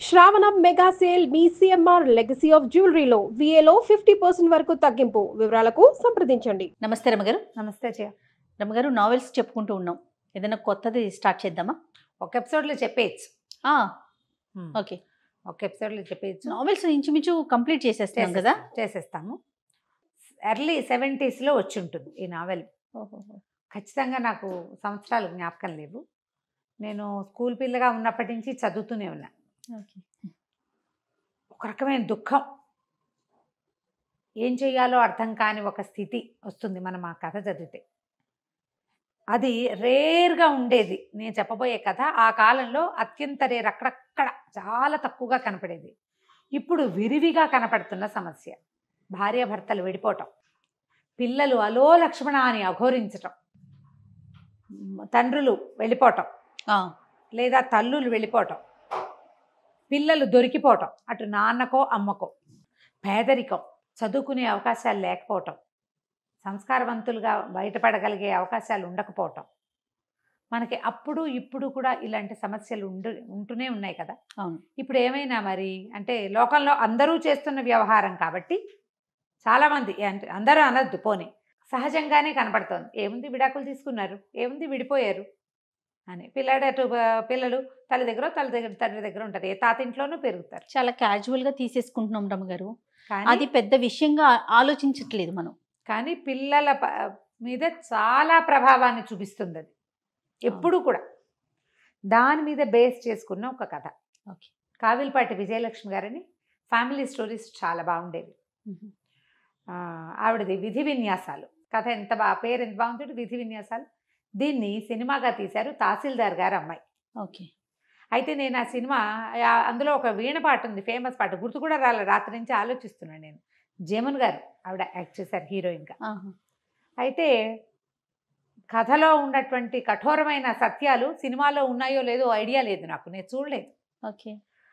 శ్రావణం mega sale మీ CMR legacy of జ్యువెలరీలో విఏలో 50% వరకు తగ్గింపు. వివరాలకు సంప్రదించండి. నమస్తే రమగారు. నమస్తే జయ. రమగారు, నావెల్స్ చెప్పుకుంటూ ఉన్నాం. ఏదైనా కొత్తది స్టార్ట్ చేద్దామా? ఒక ఎపిసోడ్లో చెప్పేయచ్చు. ఓకే, ఒక ఎపిసోడ్లో చెప్పేయచ్చు. నావెల్స్ ఇంచుమించు కంప్లీట్ చేసేస్తాం కదా. చేసేస్తాము. ఎర్లీ 70s వచ్చి ఉంటుంది ఈ నావెల్. ఖచ్చితంగా నాకు సంవత్సరాలు జ్ఞాపకం లేవు. నేను స్కూల్ పిల్లగా ఉన్నప్పటి నుంచి చదువుతూనే ఉన్నా. ఓకే. ఒక రకమైన దుఃఖం, ఏం చేయాలో అర్థం కాని ఒక స్థితి వస్తుంది మనం ఆ కథ చదివితే. అది రేర్గా ఉండేది. నేను చెప్పబోయే కథ ఆ కాలంలో అత్యంత రేర్, అక్కడక్కడ చాలా తక్కువగా కనపడేది. ఇప్పుడు విరివిగా కనపడుతున్న సమస్య. భార్యాభర్తలు విడిపోవటం, పిల్లలు అలో లక్ష్మణ అని అఘోరించటం, తండ్రులు వెళ్ళిపోవటం లేదా తల్లులు వెళ్ళిపోవటం, పిల్లలు దొరికిపోవటం, అటు నాన్నకో అమ్మకో, పేదరికం, చదువుకునే అవకాశాలు లేకపోవటం, సంస్కారవంతులుగా బయటపడగలిగే అవకాశాలు ఉండకపోవటం. మనకి అప్పుడు ఇప్పుడు కూడా ఇలాంటి సమస్యలు ఉంటూనే ఉన్నాయి కదా. అవును. ఇప్పుడు ఏమైనా మరి అంటే లోకంలో అందరూ చేస్తున్న వ్యవహారం కాబట్టి చాలామంది, అంటే అందరూ అనద్దు పోనీ, సహజంగానే కనపడుతోంది. ఏముంది, విడాకులు తీసుకున్నారు, ఏముంది విడిపోయారు అని. పిల్లలు తల్లి దగ్గర తండ్రి దగ్గర ఉంటారు, ఏ తాత ఇంట్లోనూ పెరుగుతారు. చాలా క్యాజువల్గా తీసేసుకుంటున్నాం రమగారు. కానీ అది పెద్ద విషయంగా ఆలోచించట్లేదు మనం. కానీ పిల్లల మీద చాలా ప్రభావాన్ని చూపిస్తుంది అది ఎప్పుడు కూడా. దాని మీద బేస్ చేసుకున్న ఒక కథ. ఓకే. కావిల్పాటి విజయలక్ష్మి గారని ఫ్యామిలీ స్టోరీస్ చాలా బాగుండేవి. ఆవిడది విధి విన్యాసాలు కథ. పేరు ఎంత బాగుంటుంది, విధి విన్యాసాలు. దీన్ని సినిమాగా తీశారు తహసీల్దార్ గారు అమ్మాయి. ఓకే. అయితే నేను ఆ సినిమా, అందులో ఒక వీణ పాట ఉంది, ఫేమస్ పాట, గుర్తు కూడా రాలేదు, రాత్రి నుంచి ఆలోచిస్తున్నాను నేను. జమున్ గారు ఆవిడ యాక్ట్ చేశారు హీరోయిన్గా. అయితే కథలో ఉన్నటువంటి కఠోరమైన సత్యాలు సినిమాలో ఉన్నాయో లేదో ఐడియా లేదు నాకు, నేను చూడలేదు. ఓకే.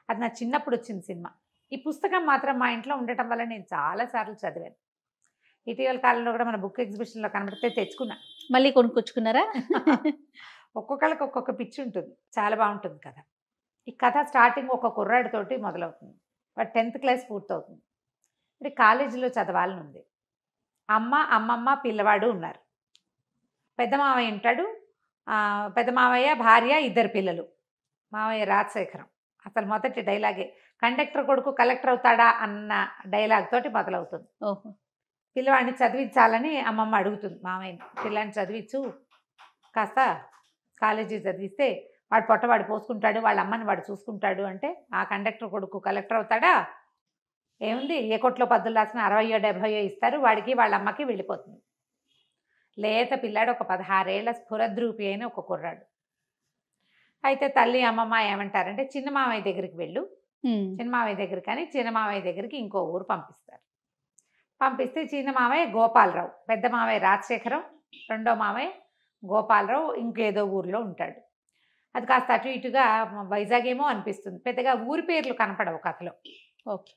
అది నా చిన్నప్పుడు వచ్చింది సినిమా. ఈ పుస్తకం మాత్రం మా ఇంట్లో ఉండటం వల్ల నేను చాలాసార్లు చదివాను. ఇటీవల కాలంలో కూడా మన బుక్ ఎగ్జిబిషన్లో కనబడితే తెచ్చుకున్నా. మళ్ళీ కొనుక్కొచ్చుకున్నారా? ఒక్కొక్కరికి ఒక్కొక్క పిచ్చి ఉంటుంది. చాలా బాగుంటుంది కథ. ఈ కథ స్టార్టింగ్ ఒక కుర్రాడితోటి మొదలవుతుంది. వాడు 10th క్లాస్ పూర్తవుతుంది. మరి కాలేజీలో చదవాలని ఉంది. అమ్మమ్మ పిల్లవాడు ఉన్నారు. పెద్ద మావయ్య ఉంటాడు. పెద్ద మావయ్య, భార్య, 2 పిల్లలు. మావయ్య రాజశేఖరం. అసలు మొదటి డైలాగే కండక్టర్ కొడుకు కలెక్టర్ అవుతాడా అన్న డైలాగ్ తోటి మొదలవుతుంది. ఓహో. పిల్లవాడిని చదివించాలని అమ్మమ్మ అడుగుతుంది మావయ్యని. పిల్లాన్ని చదివించు, కాస్త కాలేజీ చదివిస్తే వాడు పొట్టవాడు పోసుకుంటాడు, వాళ్ళ అమ్మని వాడు చూసుకుంటాడు అంటే, ఆ కండక్టర్ కొడుకు కలెక్టర్ అవుతాడా, ఏముంది, ఏ కొట్లో పద్దులు రాసిన 60 70 ఇస్తారు, వాడికి వాళ్ళ అమ్మకి వెళ్ళిపోతుంది. లేత పిల్లాడు, ఒక 16 ఏళ్ల స్ఫురద్రూపి అయిన ఒక కుర్రాడు. అయితే తల్లి అమ్మమ్మ ఏమంటారంటే, చిన్న మావయ్య దగ్గరికి వెళ్ళు, చిన్న మావయ్య దగ్గరికి అని చిన్న మావయ్య దగ్గరికి ఇంకో ఊరు పంపిస్తారు. పంపిస్తే చిన్న మావయ్య గోపాలరావు, పెద్ద మావయ్య రాజశేఖరం, రెండో మావయ్య గోపాలరావు ఇంకేదో ఊరిలో ఉంటాడు. అది కాస్త అటు ఇటుగా వైజాగ్ ఏమో అనిపిస్తుంది, పెద్దగా ఊరి పేర్లు కనపడవు కథలో. ఓకే.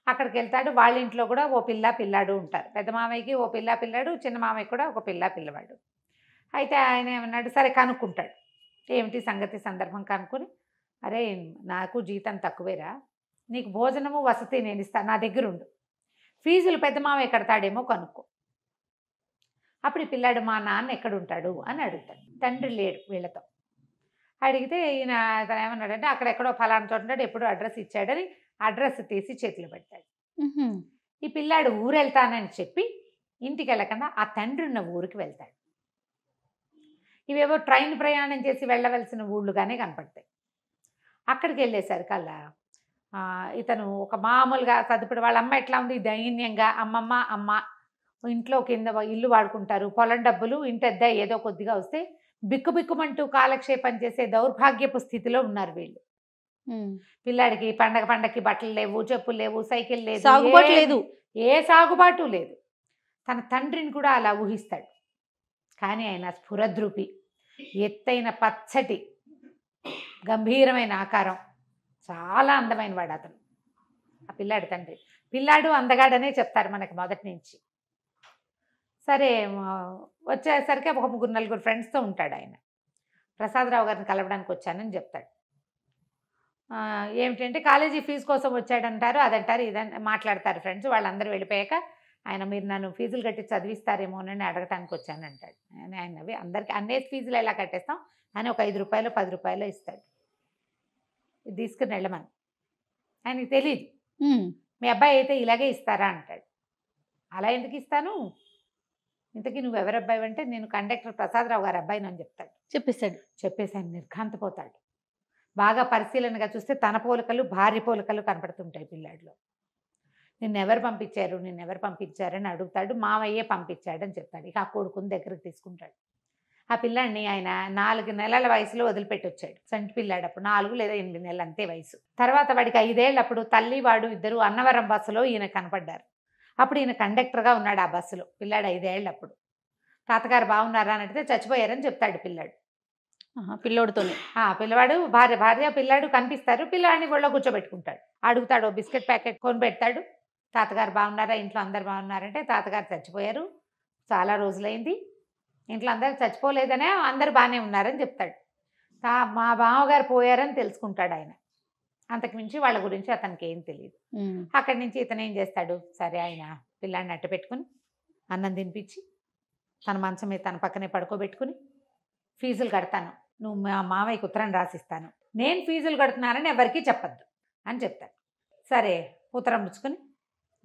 అక్కడికి వెళ్తాడు. వాళ్ళ ఇంట్లో కూడా ఓ పిల్లాడు ఉంటారు. పెద్ద మావయ్యకి ఓ పిల్లాడు, చిన్న మావయ్య కూడా ఒక పిల్లవాడు. అయితే ఆయన ఏమన్నాడు, సరే కనుక్కుంటాడు, ఏమిటి సంగతి సందర్భం కనుక్కొని, అరే నాకు జీతం తక్కువేరా, నీకు భోజనము వసతి నేను ఇస్తాను, నా దగ్గర ఉండు, ఫీజులు పెద్ద మావయ్య కడతాడేమో కనుక్కో. అప్పుడు ఈ పిల్లాడు, మా నాన్న ఎక్కడుంటాడు అని అడుగుతాడు. తండ్రి లేడు వీళ్ళతో. అడిగితే ఈయన తను ఏమన్నాడంటే, అక్కడెక్కడో ఫలానా చోట ఉంటాడు, ఎప్పుడో అడ్రస్ ఇచ్చాడని అడ్రస్ తీసి చేతిలో పెడతాడు. ఈ పిల్లాడు ఊరు వెళ్తానని చెప్పి ఇంటికి వెళ్ళకుండా ఆ తండ్రి ఉన్న ఊరికి వెళ్తాడు. ఇవేవో ట్రైన్ ప్రయాణం చేసి వెళ్ళవలసిన ఊళ్ళుగానే కనపడతాయి. అక్కడికి వెళ్ళేసరికల్లా ఇతను ఒక మామూలుగా చదువుడు, వాళ్ళ అమ్మ ఎట్లా ఉంది, దైన్యంగా, అమ్మ ఇంట్లో కింద ఇల్లు వాడుకుంటారు, పొలం డబ్బులు ఇంటెద్ద ఏదో కొద్దిగా వస్తే బిక్కుబిక్కుమంటూ కాలక్షేపం చేసే దౌర్భాగ్యపు స్థితిలో ఉన్నారు వీళ్ళు. పిల్లాడికి పండగకి బట్టలు లేవు, చెప్పులు లేవు, సైకిల్ లేదు, సాగుబాటు లేదు, ఏ సాగుబాటు లేదు. తన తండ్రిని కూడా అలా ఊహిస్తాడు. కానీ ఆయన స్ఫురద్రూపి, ఎత్తైన పచ్చటి గంభీరమైన ఆకారం, చాలా అందమైన వాడు అతను, ఆ పిల్లాడి తండ్రి. పిల్లాడు అందగాడనే చెప్తారు మనకి మొదటి నుంచి. సరే వచ్చేసరికి ఒక 3-4 ఫ్రెండ్స్తో ఉంటాడు ఆయన. ప్రసాదరావు గారిని కలవడానికి వచ్చానని చెప్తాడు. ఏమిటంటే కాలేజీ ఫీజు కోసం వచ్చాడంటారు, అదంటారు, ఇదని మాట్లాడతారు ఫ్రెండ్స్. వాళ్ళందరూ వెళ్ళిపోయాక ఆయన మీరు నన్ను ఫీజులు కట్టి చదివిస్తారేమోనని అడగటానికి వచ్చానంటాడు. ఆయనవి అందరికీ అన్నేసి ఫీజులు ఎలా కట్టేస్తాం అని ఒక 5 రూపాయలు 10 రూపాయలు ఇస్తాడు, ఇది తీసుకుని వెళ్ళమని. ఆయనకి తెలియదు. మీ అబ్బాయి అయితే ఇలాగే ఇస్తారా అంటాడు. అలా ఎందుకు ఇస్తాను, ఇంతకీ నువ్వు ఎవరి అబ్బాయి అంటే నేను కండక్టర్ ప్రసాదరావు గారి అబ్బాయిని అని చెప్తాడు. చెప్పేసి ఆయన నిర్ఘాంతపోతాడు. బాగా పరిశీలనగా చూస్తే తన పోలికలు భార్య పోలికలు కనపడుతుంటాయి పిల్లాడిలో. నిన్నెవరు పంపించారని అడుగుతాడు. మావయ్యే పంపించాడని చెప్తాడు. ఇక ఆ కొడుకుని దగ్గరికి తీసుకుంటాడు. ఆ పిల్లాడిని ఆయన 4 నెలల వయసులో వదిలిపెట్టి వచ్చాడు. సంటి పిల్లాడు, అప్పుడు 4 లేదా 8 నెలలు అంతే వయసు. తర్వాత వాడికి 5 ఏళ్ళప్పుడు తల్లి వాడు ఇద్దరు అన్నవరం బస్సులో ఈయన కనపడ్డారు. అప్పుడు ఈయన కండక్టర్గా ఉన్నాడు ఆ బస్సులో. పిల్లాడు 5 ఏళ్ళప్పుడు. తాతగారు బాగున్నారా అని అడిగితే చచ్చిపోయారని చెప్తాడు పిల్లాడు. పిల్లోడితోనే పిల్లవాడు భార్య పిల్లాడు కనిపిస్తారు. పిల్లాడిని ఒళ్ళో కూర్చోబెట్టుకుంటాడు. అడుగుతాడు, బిస్కెట్ ప్యాకెట్ కొని పెడతాడు. తాతగారు బాగున్నారా, ఇంట్లో అందరు బాగున్నారంటే తాతగారు చచ్చిపోయారు, చాలా రోజులైంది, ఇంట్లో అందరు చచ్చిపోలేదనే అందరు బాగానే ఉన్నారని చెప్తాడు. మా బావగారు పోయారని తెలుసుకుంటాడు ఆయన. అంతకుమించి వాళ్ళ గురించి అతనికి ఏం తెలియదు. అక్కడి నుంచి ఇతను ఏం చేస్తాడు, సరే ఆయన పిల్లాడిని అట్ట పెట్టుకుని అన్నం తినిపించి తన మంచం మీద తన పక్కనే పడుకోబెట్టుకుని ఫీజులు కడతాను, నువ్వు మా మావయ్యకి ఉత్తరం రాసిస్తాను, నేను ఫీజులు కడుతున్నానని ఎవరికీ చెప్పద్దు అని చెప్తాడు. సరే ఉత్తరం పుచ్చుకొని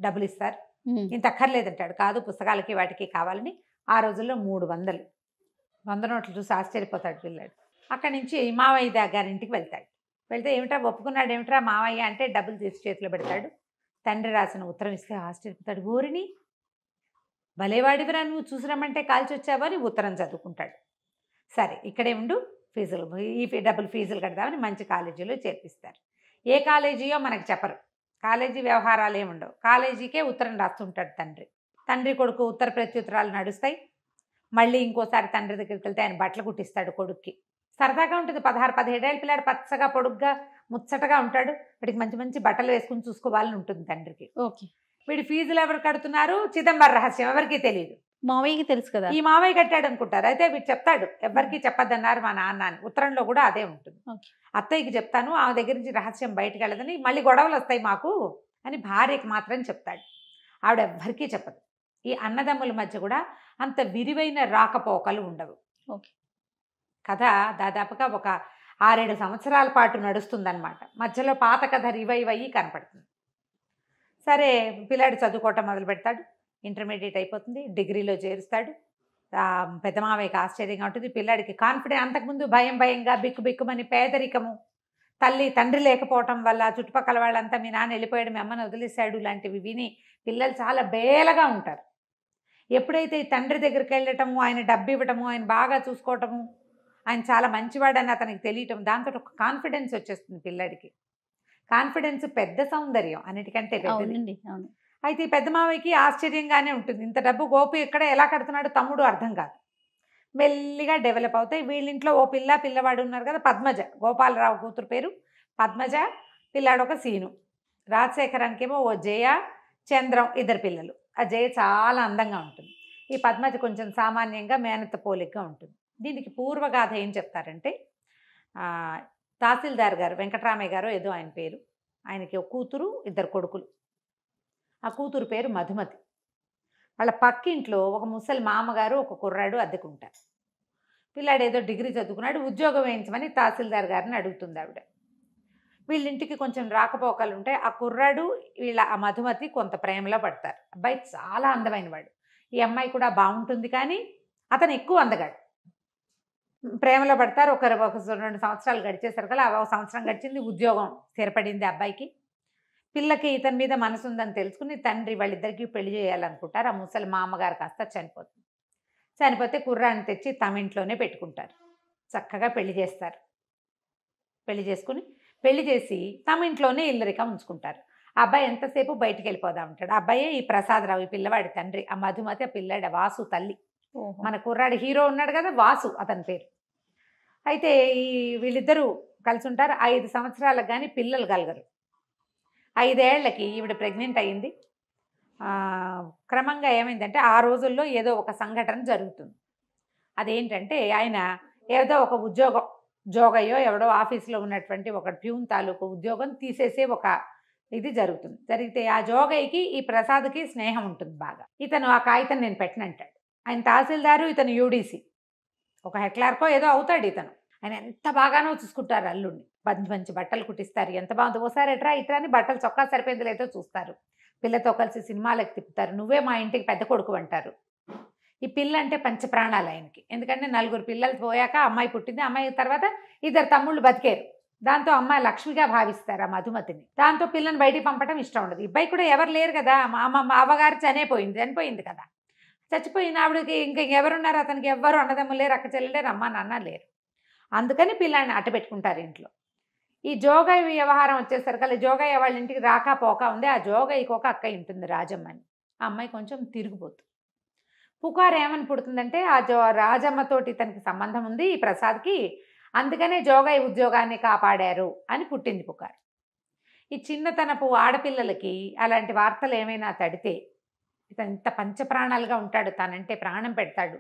డబ్బులు ఇస్తారు. ఇంత అక్కర్లేదంటాడు. కాదు పుస్తకాలకి వాటికి కావాలని. ఆ రోజుల్లో 300 నోట్లు చూసి ఆశ్చర్యపోతాడు పిల్లాడు. అక్కడి నుంచి మావయ్య గారింటికి వెళ్తాడు. వెళ్తే ఏమిట్రా ఒప్పుకున్నాడు, ఏమిట్రా మావయ్య అంటే డబ్బులు తీసి చేతిలో పెడతాడు. తండ్రి రాసిన ఉత్తరం ఇస్తే ఆశ్చర్యపోతాడు. ఊరిని భలేవాడివిరా నువ్వు, చూసిరమ్మంటే కాల్చి వచ్చావని ఉత్తరం చదువుకుంటాడు. సరే ఇక్కడే ఉండు, డబ్బులు ఫీజులు కడదామని మంచి కాలేజీలో చేర్పిస్తారు. ఏ కాలేజీయో మనకు చెప్పరు, కాలేజీ వ్యవహారాలు ఏముండవు. కాలేజీకే ఉత్తరం రాస్తుంటాడు తండ్రి కొడుకు ఉత్తర ప్రత్యుత్తరాలు నడుస్తాయి. మళ్ళీ ఇంకోసారి తండ్రి దగ్గరికి వెళ్తే ఆయన బట్టలు కుట్టిస్తాడు కొడుక్కి. సరదాగా ఉంటుంది. 16-17 ఏళ్ళ పిల్లాడు పచ్చగా పొడుగ్గా ముచ్చటగా ఉంటాడు. వాడికి మంచి మంచి బట్టలు వేసుకుని చూసుకోవాలని ఉంటుంది తండ్రికి. వీడి ఫీజులు ఎవరు కడుతున్నారు, చిదంబర రహస్యం, ఎవరికీ తెలియదు. మావయ్యకి తెలుసు కదా, ఈ మావయ్య కట్టాడు అనుకుంటారు. అయితే వీడు చెప్తాడు, ఎవరికి చెప్పద్దన్నారు మా నాన్న అని. ఉత్తరంలో కూడా అదే ఉంటుంది. అత్తయ్యకి చెప్తాను, ఆమె దగ్గర నుంచి రహస్యం బయటకు వెళ్ళదని, మళ్ళీ గొడవలు వస్తాయి మాకు అని భార్యకి మాత్రం చెప్తాడు. ఆవిడ ఎవ్వరికీ చెప్పదు. ఈ అన్నదమ్ముల మధ్య కూడా అంత విరివైన రాకపోకలు ఉండవు. కథ దాదాపుగా ఒక 6-7 సంవత్సరాల పాటు నడుస్తుందన్నమాట. మధ్యలో పాత కథ రివైవ్ అయ్యి కనపడుతుంది. సరే పిల్లాడు చదువుకోవటం మొదలు పెడతాడు. ఇంటర్మీడియట్ అయిపోతుంది, డిగ్రీలో చేరుస్తాడు. పెద్దమావయ్యకి ఆశ్చర్యంగా ఉంటుంది. పిల్లాడికి కాన్ఫిడెన్స్, అంతకుముందు భయంగా బిక్కుమని పేదరికము, తండ్రి లేకపోవటం వల్ల చుట్టుపక్కల వాళ్ళంతా మీ నాన్న వెళ్ళిపోయాడు, మీ అమ్మని వదిలేశాడు లాంటివి విని పిల్లలు చాలా బేలగా ఉంటారు. ఎప్పుడైతే ఈ తండ్రి దగ్గరికి వెళ్ళటము, ఆయన డబ్బు ఇవ్వటము, ఆయన బాగా చూసుకోవటము, ఆయన చాలా మంచివాడని అతనికి తెలియటం, దాంతో ఒక కాన్ఫిడెన్స్ వచ్చేస్తుంది పిల్లాడికి. కాన్ఫిడెన్స్ పెద్ద సౌందర్యం, అన్నిటికంటే పెద్దది. అయితే ఈ పెద్ద మావయ్యకి ఆశ్చర్యంగానే ఉంటుంది. ఇంత డబ్బు గోపి ఎక్కడ ఎలా కడుతున్నాడు తమ్ముడు అర్థం కాదు. మెల్లిగా డెవలప్ అవుతాయి. వీళ్ళింట్లో ఓ పిల్లవాడు ఉన్నారు కదా, పద్మజ, గోపాలరావు కూతురు పేరు పద్మజ, పిల్లాడు ఒక సీను. రాజశేఖరానికి ఏమో ఓ జయ, చంద్రం, 2 పిల్లలు. ఆ జయ చాలా అందంగా ఉంటుంది. ఈ పద్మజ కొంచెం సామాన్యంగా మేనత్త పోలికగా ఉంటుంది. దీనికి పూర్వగాథ ఏం చెప్తారంటే, తహసీల్దార్ గారు వెంకటరామయ్య గారు ఏదో ఆయన పేరు, ఆయనకి ఒక కూతురు 2 కొడుకులు. ఆ కూతురు పేరు మధుమతి. వాళ్ళ పక్కింట్లో ఒక ముసలి మామగారు ఒక కుర్రాడు అద్దెకుంటారు. పిల్లాడు ఏదో డిగ్రీ చదువుకున్నాడు, ఉద్యోగం వేయించమని తహసీల్దార్ గారిని అడుగుతుంది ఆవిడ. వీళ్ళింటికి కొంచెం రాకపోకలు ఉంటాయి. ఆ కుర్రాడు ఆ మధుమతి కొంత ప్రేమలో పడతారు. అబ్బాయి చాలా అందమైన వాడు. ఈ అమ్మాయి కూడా బాగుంటుంది, కానీ అతను ఎక్కువ అందగాడు. ప్రేమలో పడతారు. ఒక 2 సంవత్సరాలు గడిచేసరికి అలా 1 సంవత్సరం గడిచింది, ఉద్యోగం స్థిరపడింది అబ్బాయికి. పిల్లకి ఇతని మీద మనసు ఉందని తెలుసుకుని తండ్రి వాళ్ళిద్దరికీ పెళ్లి చేయాలనుకుంటారు. ఆ ముసలి మామగారు కాస్త చనిపోతుంది. చనిపోతే కుర్రాన్ని తెచ్చి తమ ఇంట్లోనే పెట్టుకుంటారు. చక్కగా పెళ్లి చేస్తారు. పెళ్లి చేసి తమ ఇంట్లోనే ఇల్లరిక ఉంచుకుంటారు. ఆ అబ్బాయి ఎంతసేపు బయటికి వెళ్ళిపోదా ఉంటాడు. ఆ అబ్బాయే ఈ ప్రసాదరావు, ఈ పిల్లవాడి తండ్రి. ఆ మధుమతి ఆ పిల్లాడి వాసు తల్లి. మన కుర్రాడు హీరో ఉన్నాడు కదా, వాసు అతని పేరు. అయితే వీళ్ళిద్దరూ కలిసి ఉంటారు. 5 సంవత్సరాలకు కానీ పిల్లలు కలగరు. 5 ఏళ్లకి ఈవిడ ప్రెగ్నెంట్ అయ్యింది. క్రమంగా ఏమైందంటే, ఆ రోజుల్లో ఏదో ఒక సంఘటన జరుగుతుంది. అదేంటంటే, ఆయన ఏదో ఒక ఉద్యోగం జోగయ్యో ఎవడో ఆఫీస్లో ఉన్నటువంటి ఒక ప్యూన్ తాలూకు ఉద్యోగం తీసేసే ఒక ఇది జరుగుతుంది. జరిగితే ఆ జోగయ్యకి ఈ ప్రసాద్కి స్నేహం ఉంటుంది బాగా. ఇతను ఆ కాగితం నేను పెట్టనంటాడు. ఆయన తహసీల్దారు, ఇతను యూడీసీ, ఒక హెడ్ క్లర్కో ఏదో అవుతాడు ఇతను. ఆయన ఎంత బాగానో చూసుకుంటారు అల్లుడిని. మంచి మంచి బట్టలు కుట్టిస్తారు, ఎంత బాగుంది, ఓసారి ఎట్రా ఇట్రా అని బట్టలు చొక్కా సరిపోయింది లేదో చూస్తారు. పిల్లతో కలిసి సినిమాలకు తిప్పుతారు. నువ్వే మా ఇంటికి పెద్ద కొడుకు అంటారు. ఈ పిల్ల అంటే పంచప్రాణాలు ఆయనకి. ఎందుకంటే 4 పిల్లలు పోయాక అమ్మాయి పుట్టింది. అమ్మాయి తర్వాత 2 తమ్ముళ్ళు బతికారు. దాంతో అమ్మాయి లక్ష్మిగా భావిస్తారు ఆ మధుమతిని. దాంతో పిల్లని బయటికి పంపడం ఇష్టం ఉండదు. ఇబ్బాయి కూడా ఎవరు లేరు కదా, మా అవ్వగారు చనిపోయింది కదా. చచ్చిపోయిన ఆవిడకి ఇంకా ఎవరున్నారు, అతనికి ఎవ్వరు అన్నదమ్ములు లేరు, అక్క చెల్లెలు లేరు, అమ్మ నాన్న లేరు. అందుకని పిల్లాన్ని అట్టబెట్టుకుంటారు ఇంట్లో. ఈ జోగయ్య వ్యవహారం వచ్చేసరికి జోగయ్య వాళ్ళ ఇంటికి రాక పోక ఉంది. ఆ జోగయ్యకి ఒక అక్క ఉంటుంది రాజమ్మని. ఆ అమ్మాయి కొంచెం తిరిగిపోతుంది. పుకారు ఏమని పుడుతుందంటే ఆ రాజమ్మతోటి తనకి సంబంధం ఉంది ఈ ప్రసాద్కి, అందుకనే జోగయ్య ఉద్యోగాన్ని కాపాడారు అని పుట్టింది పుకారు. ఈ చిన్నతనపు ఆడపిల్లలకి అలాంటి వార్తలు ఏమైనా తడితే ఇతను ఇంత పంచప్రాణాలుగా ఉంటాడు, తనంటే ప్రాణం పెడతాడు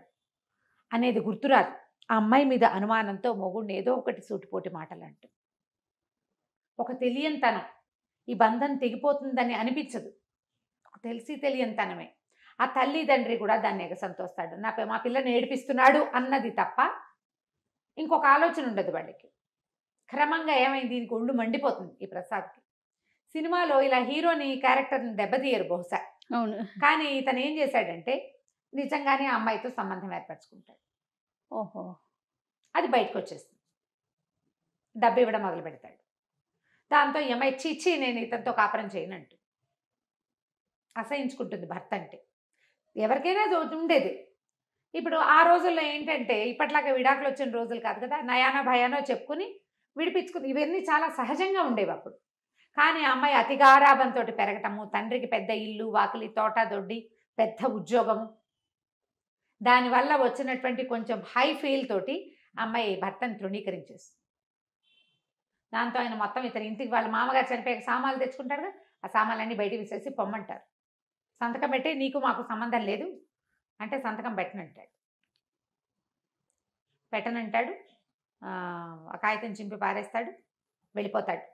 అనేది గుర్తురాదు. ఆ అమ్మాయి మీద అనుమానంతో మొగుడిని ఏదో ఒకటి సూటిపోటి మాటలు అంటూ, ఒక తెలియనితనం, ఈ బంధం తెగిపోతుందని అనిపించదు, తెలిసి తెలియనితనమే. ఆ తల్లిదండ్రి కూడా దాన్ని ఎగసంతోస్తాడు. మా పిల్లని ఏడిపిస్తున్నాడు అన్నది తప్ప ఇంకొక ఆలోచన ఉండదు వాళ్ళకి. క్రమంగా ఏమైంది, దీనికి ఒళ్ళు మండిపోతుంది ఈ ప్రసాద్కి. సినిమాలో ఇలా హీరోని క్యారెక్టర్ని దెబ్బతీయరు బహుశా, అవును. కానీ ఇతను ఏం చేశాడంటే నిజంగానే ఆ అమ్మాయితో సంబంధం ఏర్పరచుకుంటాడు. ఓహో. అది బయటకు వచ్చేస్తుంది. డబ్బు ఇవ్వడం మొదలు పెడతాడు. దాంతో ఈ అమ్మాయి చిచ్చి నేను ఇతనితో కాపురం చేయనంటూ అసహించుకుంటుంది భర్త అంటే. ఎవరికైనా ఉండేది. ఇప్పుడు ఆ రోజుల్లో ఏంటంటే ఇప్పట్లాగా విడాకులు వచ్చిన రోజులు కాదు కదా, నయానో భయానో చెప్పుకుని విడిపించుకుని ఇవన్నీ చాలా సహజంగా ఉండేవి అప్పుడు. కానీ ఆ అమ్మాయి అతి గారాబంతో పెరగటము, తండ్రికి పెద్ద ఇల్లు వాకిలి తోట దొడ్డి పెద్ద ఉద్యోగము, దానివల్ల వచ్చినటువంటి కొంచెం హై ఫీల్ తోటి అమ్మాయి భర్తను తృణీకరించేస్తుంది. దాంతో ఆయన మొత్తం ఇతని ఇంటికి వాళ్ళ మామగారు చనిపోయాక సామాన్లు తెచ్చుకుంటారు కదా, ఆ సామాన్లన్నీ బయటికి విసేసి పొమ్మంటారు. సంతకం పెట్టి నీకు మాకు సంబంధం లేదు అంటే సంతకం పెట్టనంటాడు. ఆ కాగితం చింపి పారేస్తాడు, వెళ్ళిపోతాడు,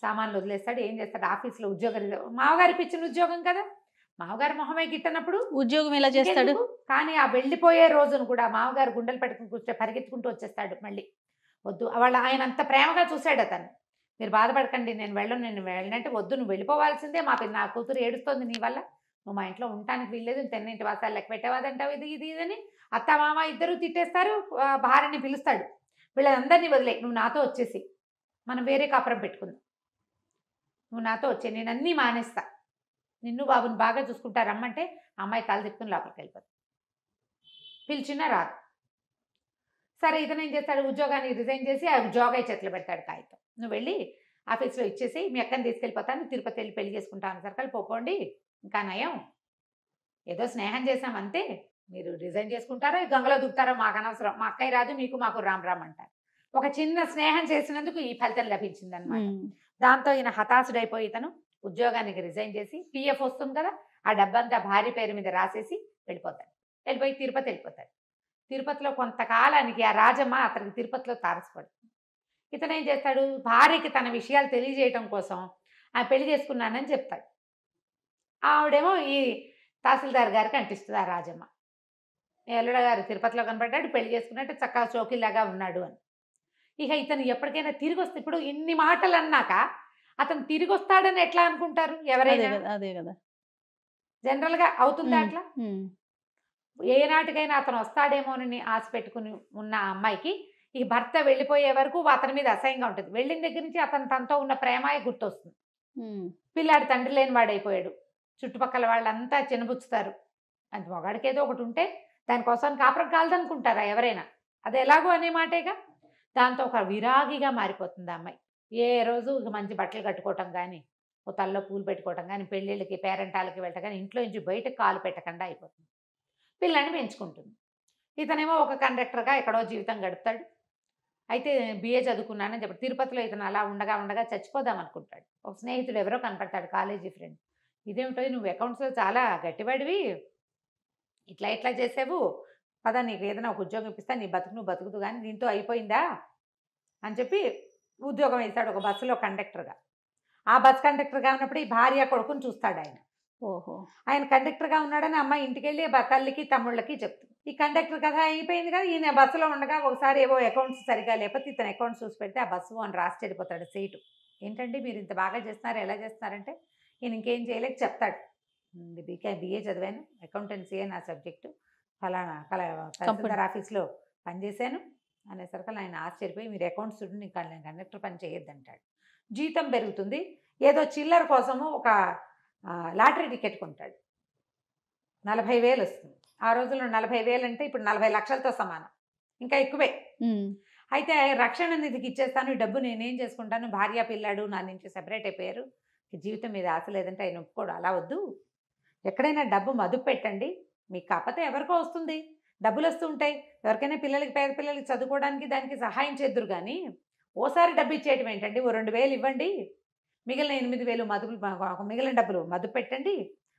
సామాన్లు వదిలేస్తాడు. ఏం చేస్తాడు, ఆఫీస్లో మామగారికి ఇచ్చిన ఉద్యోగం కదా, మామగారు మొహమే గిట్టనప్పుడు ఉద్యోగం ఎలా చేస్తాడు. కానీ ఆ వెళ్ళిపోయే రోజును కూడా మామగారు గుండెలు పెట్టుకుని పరిగెత్తుకుంటూ వచ్చేస్తాడు. మళ్ళీ వద్దు, ఆయన అంత ప్రేమగా చూశాడు అతను. మీరు బాధపడకండి, నేను వెళ్ళనంటే వద్దు, నువ్వు వెళ్ళిపోవాల్సిందే, నా కూతురు ఏడుస్తోంది నీ వల్ల, నువ్వు మా ఇంట్లో ఉండటానికి వీల్లేదు, తెన్నింటి వాసాలు లెక్క పెట్టేవాదంటావు, ఇది అని అత్త మామ ఇద్దరు తిట్టేస్తారు. భార్యని పిలుస్తాడు, వీళ్ళందరినీ వదిలే, నువ్వు నాతో వచ్చేసి మనం వేరే కాపురం పెట్టుకుందాం, నువ్వు నాతో వచ్చే, నేను అన్నీ మానేస్తా, నిన్ను బాబుని బాగా చూసుకుంటా రమ్మంటే అమ్మాయి తల తిప్పుకుని లోపలికి వెళ్ళిపోతుంది. పిలిచినా రాదు. సరే ఇతను ఏం చేస్తాడు, ఉద్యోగాన్ని రిజైన్ చేసి ఆ జోగయ్య చేతిలో పెడతాడు కాగితం, నువ్వు వెళ్ళి ఆఫీస్లో ఇచ్చేసి మీ అక్కని తీసుకెళ్ళిపోతాను, తిరుపతి వెళ్ళి పెళ్లి చేసుకుంటాను సర్కల్ పోకోండి, ఇంకా నయం, ఏదో స్నేహం చేసామంతే, మీరు రిజైన్ చేసుకుంటారో గంగలో దుక్కుతారో మాకు అనవసరం, మా అక్కయ్య రాదు, మీకు మాకు రామ్ అంటారు. ఒక చిన్న స్నేహం చేసినందుకు ఈ ఫలితం లభించింది అనమాట. దాంతో ఈయన హతాశుడైపోయి ఇతను ఉద్యోగానికి రిజైన్ చేసి పిఎఫ్ వస్తుంది కదా, ఆ డబ్బంతా భార్య పేరు మీద రాసేసి వెళ్ళిపోయి తిరుపతి వెళ్ళిపోతాడు. తిరుపతిలో కొంతకాలానికి ఆ రాజమ్మ అతనికి తిరుపతిలో తారసపడుతుంది. ఇతను ఏం చేస్తాడు, భార్యకి తన విషయాలు తెలియజేయటం కోసం ఆ పెళ్లి చేసుకున్నానని చెప్తాడు. ఆవిడేమో ఈ తహసీల్దార్ గారికి అంటిస్తుంది ఆ రాజమ్మ, ఎల్లుడ గారు తిరుపతిలో కనపడ్డాడు, పెళ్లి చేసుకున్నట్టు చక్కగా చోకిల్లాగా ఉన్నాడు అని. ఇక ఇతను ఎప్పటికైనా తిరిగి వస్తే, ఇప్పుడు ఇన్ని మాటలు అన్నాక అతను తిరిగి వస్తాడని ఎట్లా అనుకుంటారు ఎవరైనా, అదే కదా జనరల్గా అవుతుందా అట్లా? ఏనాటికైనా అతను వస్తాడేమోనని ఆశ పెట్టుకుని ఉన్న ఆ అమ్మాయికి ఈ భర్త వెళ్ళిపోయే వరకు అతని మీద అసహ్యంగా ఉంటుంది. వెళ్ళిన దగ్గర నుంచి అతను తనతో ఉన్న ప్రేమాయ గుర్తొస్తుంది. పిల్లాడు తండ్రి లేని వాడైపోయాడు, చుట్టుపక్కల వాళ్ళంతా చిన్నబుచ్చుతారు, అది మొగాడికి ఏదో ఒకటి ఉంటే దానికోసం కాపురం కాలదనుకుంటారా ఎవరైనా, అది ఎలాగో అనే మాటేగా. దాంతో ఒక విరాగిగా మారిపోతుంది ఆ అమ్మాయి. ఏ రోజు మంచి బట్టలు కట్టుకోవటం కానీ, ఓ తల్లో పూలు పెట్టుకోవటం కానీ, పెళ్ళిళ్ళకి పేరెంటాలకి వెళ్ళటం కానీ, ఇంట్లో నుంచి బయటకు కాలు పెట్టకుండా అయిపోతుంది. పిల్లని పెంచుకుంటుంది. ఇతనేమో ఒక కండక్టర్గా ఎక్కడో జీవితం గడుపుతాడు. అయితే బిఏ చదువుకున్నానని చెప్పి తిరుపతిలో ఇతను అలా ఉండగా చచ్చిపోదాం అనుకుంటాడు. ఒక స్నేహితుడు ఎవరో కనపడతాడు, కాలేజీ ఫ్రెండ్. ఇదేమిటో నువ్వు అకౌంట్స్లో చాలా గట్టివాడివి, ఇట్లా చేసావు, పద నీకు ఏదైనా ఒక ఉద్యోగం ఇప్పిస్తా, నీ బతుకు నువ్వు బతుకుతూ కానీ దీంతో అయిపోయిందా అని చెప్పి ఉద్యోగం వేశాడు ఒక బస్సులో కండక్టర్గా. ఆ బస్ కండక్టర్గా ఉన్నప్పుడు ఈ భార్య కొడుకుని చూస్తాడు ఆయన. ఓహో. ఆయన కండక్టర్గా ఉన్నాడని అమ్మాయి ఇంటికి వెళ్ళి తల్లికి తమ్ముళ్ళకి చెప్తుంది. ఈ కండక్టర్ కథ అయిపోయింది కదా. ఈయన బస్సులో ఉండగా ఒకసారి ఏవో అకౌంట్స్ సరిగా లేకపోతే ఇతను అకౌంట్స్ చూసి పెడితే ఆ బస్సు అని రాసి చెడిపోతాడు సీటు. ఏంటండి మీరు ఇంత బాగా చేస్తున్నారు, ఎలా చేస్తున్నారంటే ఈయన ఇంకేం చేయలేక చెప్తాడు, బిఏ చదివాను, అకౌంటెన్సీ నా సబ్జెక్టు, ఫలానా తహసీల్దార్ ఆఫీస్లో పనిచేశాను అనేసరికి ఆయన ఆశ్చర్యపోయి మీరు అకౌంట్స్ చూడండి, ఇంకా నేను కండక్టర్ పని చేయొద్దంటాడు. జీతం పెరుగుతుంది, ఏదో చిల్లర కోసము ఒక లాటరీ టికెట్ కొంటాడు. 40,000 వస్తుంది. ఆ రోజుల్లో 40,000 అంటే ఇప్పుడు 40 లక్షలతో సమానం, ఇంకా ఎక్కువే. అయితే రక్షణ నిధికి ఇచ్చేస్తాను, ఈ డబ్బు నేనేం చేసుకుంటాను, భార్య పిల్లాడు నా నుంచి సెపరేట్ అయిపోయారు, జీవితం మీద ఆశ లేదంటే ఆయన ఒప్పుకోడు. అలా వద్దు, ఎక్కడైనా డబ్బు మదుపు పెట్టండి, మీకు కాకపోతే ఎవరికో వస్తుంది, డబ్బులు వస్తూ ఉంటాయి, ఎవరికైనా పిల్లలకి పేద పిల్లలకి చదువుకోవడానికి దానికి సహాయం చేద్దురు. కానీ ఓసారి డబ్బు ఇచ్చేయటం ఏంటండి, ఓ 2,000 ఇవ్వండి, మిగిలిన 8,000 మదుపులు మిగిలిన డబ్బులు మదుపు పెట్టండి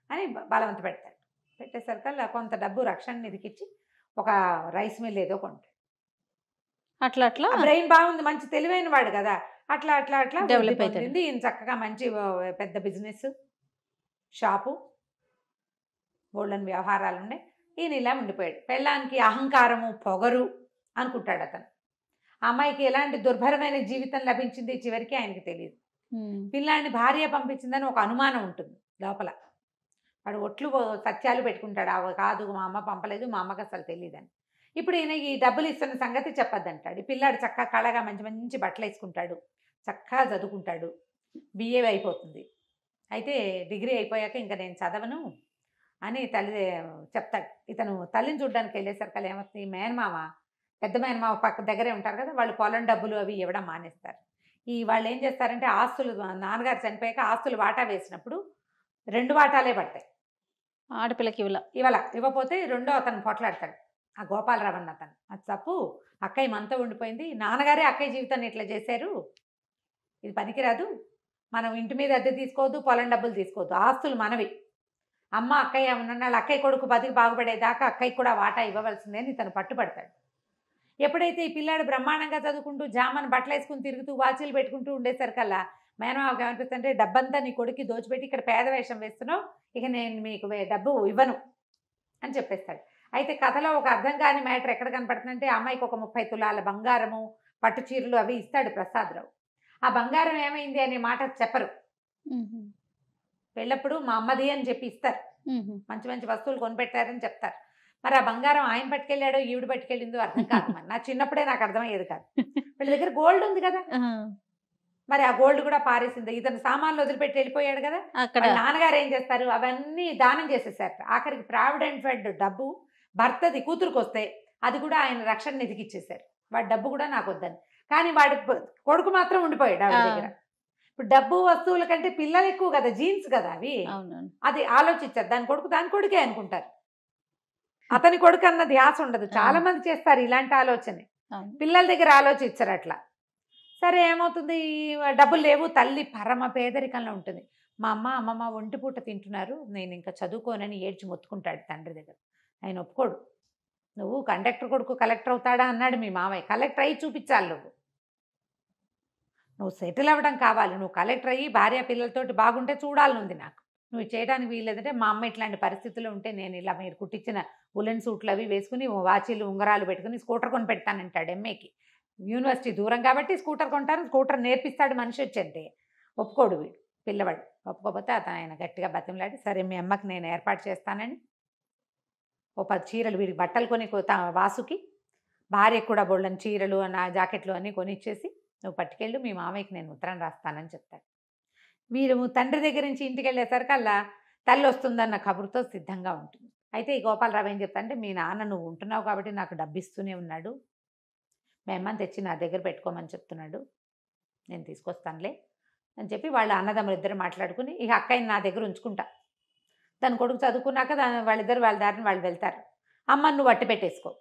అని బలవంత పెడతాడు. పెట్టేసరికి కొంత డబ్బు రక్షణ నిధికి ఇచ్చి ఒక రైస్ మిల్ ఏదో కొంటాడు. అట్లా అట్లా బ్రెయిన్ బాగుంది, మంచి తెలివైన వాడు కదా, అట్లా అట్లా అట్లా డెవలప్ అవుతుంది. ఈయన చక్కగా మంచి పెద్ద బిజినెస్ షాపు, గోల్డెన్ వ్యవహారాలు ఉన్నాయి. ఈయన ఇలా ఉండిపోయాడు. పెళ్ళానికి అహంకారము పొగరు అనుకుంటాడు అతను. ఆ అమ్మాయికి ఎలాంటి దుర్భరమైన జీవితం లభించింది చివరికి ఆయనకి తెలియదు. పిల్లాడిని భార్య పంపించిందని ఒక అనుమానం ఉంటుంది లోపల. వాడు ఒట్లు సత్యాలు పెట్టుకుంటాడు, అవి కాదు మా అమ్మ పంపలేదు, మా అమ్మకి అసలు తెలియదని. ఇప్పుడు ఈయన ఈ డబ్బులు ఇస్తున్న సంగతి చెప్పొద్దంటాడు. ఈ పిల్లాడు చక్కగా కళగా మంచి మంచి బట్టలు వేసుకుంటాడు, చక్కగా చదువుకుంటాడు, బిఏ అయిపోతుంది. అయితే డిగ్రీ అయిపోయాక ఇంకా నేను చదవను అని తల్లి చెప్తాడు. ఇతను తల్లిని చూడడానికి వెళ్ళేసరికి ఏమవుతుంది, మేనమామ పెద్ద మేనమామ పక్క దగ్గరే ఉంటారు కదా, వాళ్ళు పొలం డబ్బులు అవి ఇవ్వడం మానేస్తారు. వాళ్ళు ఏం చేస్తారంటే ఆస్తులు, నాన్నగారు చనిపోయాక ఆస్తులు వాటా వేసినప్పుడు 2 వాటాలే పడతాయి. ఆడపిల్లకి ఇవ్వకపోతే రెండో అతను పోట్లాడతాడు, ఆ గోపాలరావు అన్న అతను. అది తప్పు, అక్కయ్య మనతో ఉండిపోయింది, నాన్నగారే అక్కయ్య జీవితాన్ని ఇట్లా చేశారు, ఇది పనికిరాదు, మనం ఇంటి మీద అద్దె తీసుకోవద్దు, పొలం డబ్బులు తీసుకోవద్దు, ఆస్తులు మనవి, అమ్మ అక్కయ్య ఉన్నాళ్ళు అక్కయ్య కొడుకు బతికి బాగుపడేదాకా అక్కయ్య కూడా వాటా ఇవ్వవలసిందే అని ఇతను పట్టుబడతాడు. ఎప్పుడైతే ఈ పిల్లాడు బ్రహ్మాండంగా చదువుకుంటూ జామను బట్టలు వేసుకుని తిరుగుతూ వాచీలు పెట్టుకుంటూ ఉండేసరికల్లా మేనమావకి ఏమనిపిస్తుంటే డబ్బంతా నీ కొడుక్కి దోచిపెట్టి ఇక్కడ పేద వేషం వేస్తున్నావు, ఇక నేను మీకు డబ్బు ఇవ్వను అని చెప్పేస్తాడు. అయితే కథలో ఒక అర్థం కాని మ్యాటర్ ఎక్కడ కనపడుతుందంటే అమ్మాయికి ఒక 30 తులాల బంగారము, పట్టు చీరలు అవి ఇస్తాడు ప్రసాదరావు. ఆ బంగారం ఏమైంది అనే మాట చెప్పరు, పెళ్ళప్పుడు మా అమ్మది అని చెప్పి ఇస్తారు, మంచి మంచి వస్తువులు కొనిపెట్టారని చెప్తారు. మరి ఆ బంగారం ఆయన పట్టుకెళ్ళాడో ఈవిడ పట్టుకెళ్ళిందో అర్థం కాదు. మరి నా చిన్నప్పుడే నాకు అర్థమయ్యేది కాదు. వీళ్ళ దగ్గర గోల్డ్ ఉంది కదా, మరి ఆ గోల్డ్ కూడా పారేసింది. ఇతను సామాన్లు వదిలిపెట్టి వెళ్ళిపోయాడు కదా, నాన్నగారు ఏం చేస్తారు, అవన్నీ దానం చేసేసారు. ఆఖరికి ప్రావిడెంట్ ఫండ్ డబ్బు భర్తది కూతురుకు వస్తే అది కూడా ఆయన రక్షణ నిధికి ఇచ్చేసారు. వాడి డబ్బు కూడా నాకు వద్దని. కానీ వాడి కొడుకు మాత్రం ఉండిపోయాడు ఆవిడ దగ్గర. ఇప్పుడు డబ్బు వస్తువుల కంటే పిల్లలు ఎక్కువ కదా, జీన్స్ కదా అవి, అది ఆలోచించారు. దాని కొడుకే అనుకుంటారు, అతని కొడుకు అన్న ధ్యాస ఉండదు. చాలా మంది చేస్తారు ఇలాంటి ఆలోచన, పిల్లల దగ్గర ఆలోచించారు అట్లా. సరే ఏమవుతుంది, డబ్బులు లేవు, తల్లి పరమ పేదరికంలో ఉంటుంది. మా అమ్మమ్మ ఒంటి పూట తింటున్నారు, నేను ఇంకా చదువుకోనని ఏడ్చి మొత్తుకుంటాడు తండ్రి దగ్గర. ఆయన ఒప్పుకోడు. నువ్వు కండక్టర్ కొడుకు కలెక్టర్ అవుతాడా అన్నాడు మీ మామయ్య. కలెక్టర్ అయ్యి చూపించాలి, నువ్వు సెటిల్ అవ్వడం కావాలి, నువ్వు కలెక్టర్ అయ్యి భార్య పిల్లలతోటి బాగుంటే చూడాలనుంది నాకు, నువ్వు చేయడానికి వీల్లేదంటే మా అమ్మ ఇట్లాంటి పరిస్థితుల్లో ఉంటే నేను ఇలా మీరు కుట్టించిన ఉలెన్ సూట్లు అవి వేసుకుని వాచీలు ఉంగరాలు పెట్టుకుని స్కూటర్ కొని పెడతానంటాడు. ఎంఏకి యూనివర్సిటీ దూరం కాబట్టి స్కూటర్ కొంటాను, స్కూటర్ నేర్పిస్తాడు మనిషి వచ్చంటే. ఒప్పుకోడు వీడు పిల్లవాడు. ఒప్పుకోకపోతే ఆయన గట్టిగా బతిమలాడి సరే మీ అమ్మకి నేను ఏర్పాటు చేస్తానని ఓ 10 చీరలు వీడికి బట్టలు కొని వాసుకి, భార్యకు కూడా బోళ్ళని చీరలు నా జాకెట్లు అన్నీ కొనిచ్చేసి నువ్వు పట్టుకెళ్ళు, మీ మామయ్యకి నేను ఉత్తరం రాస్తానని చెప్తాడు. వీరు తండ్రి దగ్గర నుంచి ఇంటికి వెళ్ళేసరికల్లా తల్లి వస్తుందన్న కబురుతో సిద్ధంగా ఉంటుంది. అయితే ఈ గోపాలరావు ఏం చెప్తా అంటే, మీ నాన్న నువ్వు ఉంటున్నావు కాబట్టి నాకు డబ్బు ఇస్తూనే ఉన్నాడు, మీ అమ్మని తెచ్చి నా దగ్గర పెట్టుకోమని చెప్తున్నాడు, నేను తీసుకొస్తానులే అని చెప్పి వాళ్ళ అన్నదమ్ములు ఇద్దరు మాట్లాడుకుని ఇక అక్కయ్యని నా దగ్గర ఉంచుకుంటా, దాని కొడుకు చదువుకున్నాక వాళ్ళిద్దరు వాళ్ళ దారిని వాళ్ళు వెళ్తారు, అమ్మని నువ్వు అట్టి పెట్టేసుకో,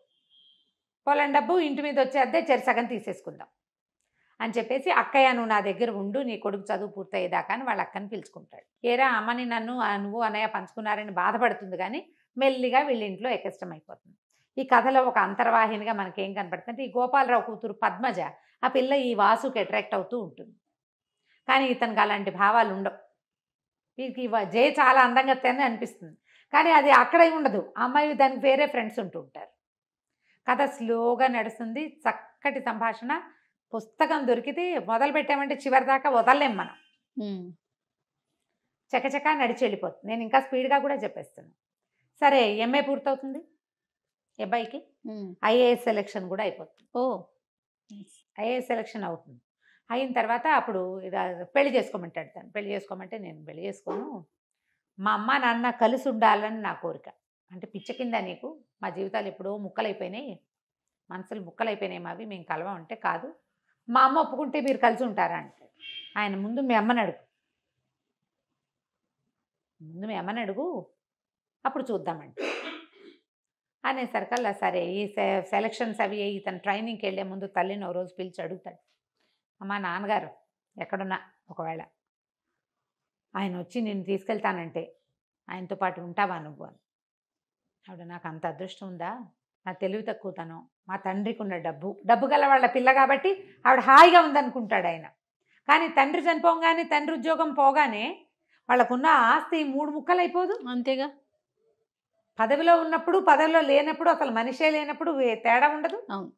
పొలం డబ్బు ఇంటి మీద వచ్చే అద్దె చెరసగం తీసేసుకుందాం అని చెప్పేసి అక్కయ్య నువ్వు నా దగ్గర ఉండు, నీ కొడుకు చదువు పూర్తయ్యేదాకా అని వాళ్ళ అక్కని పిలుచుకుంటాడు. ఏరా అమ్మని నువ్వు అన్నయ్య పంచుకున్నారని బాధపడుతుంది, కానీ మెల్లిగా వీళ్ళ ఇంట్లో ఎక్కష్టం అయిపోతుంది. ఈ కథలో ఒక అంతర్వాహినిగా మనకేం కనపడుతుందంటే ఈ గోపాలరావు కూతురు పద్మజ ఆ పిల్ల ఈ వాసుకి అట్రాక్ట్ అవుతూ ఉంటుంది. కానీ ఇతనికి అలాంటి భావాలు ఉండవు. వీరికి జయ చాలా అందంగా తనే అనిపిస్తుంది, కానీ అది అక్కడే ఉండదు. అమ్మాయి దానికి వేరే ఫ్రెండ్స్ ఉంటూ ఉంటారు. కథ స్లోగా నడుస్తుంది, చక్కటి సంభాషణ. పుస్తకం దొరికితే మొదలు పెట్టామంటే చివరి దాకా వదలలేం మనం. చకచకా నడిచి వెళ్ళిపోతుంది. నేను ఇంకా స్పీడ్గా కూడా చెప్పేస్తున్నాను. సరే, ఎంఏ పూర్తవుతుంది అబ్బాయికి. ఐఏఎస్ సెలెక్షన్ కూడా అయిపోతుంది. ఐఏఎస్ సెలెక్షన్ అవుతుంది. అయిన తర్వాత అప్పుడు పెళ్లి చేసుకోమంటాడు తను. పెళ్లి చేసుకోమంటే నేను పెళ్లి చేసుకోను, మా అమ్మ నాన్న కలిసి ఉండాలని నా కోరిక. అంటే పిచ్చ కింద నీకు, మా జీవితాలు ఎప్పుడో ముక్కలైపోయినాయి, మనసులు ముక్కలైపోయినాయి మావి, మేము కలవం అంటే కాదు, మా అమ్మ ఒప్పుకుంటే మీరు కలిసి ఉంటారా అంటాడు. ఆయన ముందు మీ అమ్మని అడుగు, అప్పుడు చూద్దామండి అనేసరికల్లా సరే ఈ సెలక్షన్స్ అవి ఇతను ట్రైనింగ్కి వెళ్ళే ముందు తల్లిని ఓ రోజు పిలిచి అడుగుతాడు, అమ్మ నాన్నగారు ఎక్కడున్నా ఒకవేళ ఆయన వచ్చి నేను తీసుకెళ్తానంటే ఆయనతో పాటు ఉంటావా నువ్వు అని. ఆవిడ నాకు అంత అదృష్టం ఉందా, నా తెలివి తక్కువతనం, మా తండ్రికి ఉన్న డబ్బు గల వాళ్ళ పిల్ల కాబట్టి ఆవిడ హాయిగా ఉందనుకుంటాడు ఆయన. కానీ తండ్రి చనిపోగానే, తండ్రి ఉద్యోగం పోగానే వాళ్ళకున్న ఆస్తి 3 ముక్కలు అయిపోదు. అంతేగా, పదవిలో ఉన్నప్పుడు పదవిలో లేనప్పుడు అసలు మనిషే లేనప్పుడు తేడా ఉండదు. అవును,